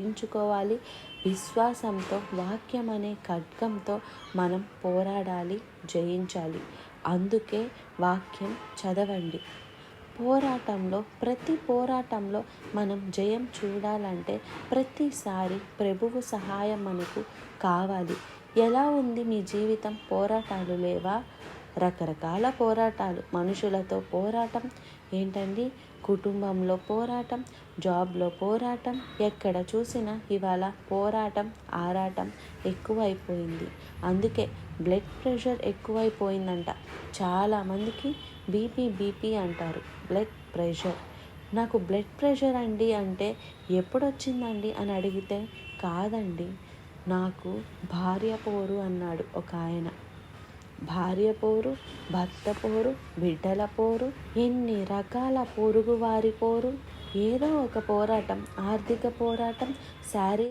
ధరించుకోవాలి. విశ్వాసంతో, వాక్యం అనే ఖడ్గంతో మనం పోరాడాలి, జయించాలి. అందుకే వాక్యం చదవండి. ప్రతి పోరాటంలో మనం జయం చూడాలంటే ప్రతిసారి ప్రభువు సహాయం మనకు కావాలి. ఎలా ఉంది మీ జీవితం? పోరాటాలు లేవా? రకరకాల పోరాటాలు. మనుషులతో పోరాటం ఏంటండి, కుటుంబంలో పోరాటం, జాబ్లో పోరాటం, ఎక్కడ చూసినా ఇవాళ పోరాటం, ఆరాటం ఎక్కువైపోయింది. అందుకే బ్లడ్ ప్రెషర్ ఎక్కువైపోయిందంట. చాలామందికి బీపీ అంటారు, బ్లడ్ ప్రెషర్. నాకు బ్లడ్ ప్రెషర్ అండి అంటే ఎప్పుడొచ్చిందండి అని అడిగితే, కాదండి, నాకు భార్య పోరు అన్నాడు ఒక ఆయన. భార్య పోరు, భర్త పోరు, బిడ్డల పోరు, ఎన్ని రకాల పొరుగువారి పోరు, ఏదో ఒక పోరాటం, ఆర్థిక పోరాటం, శారీరక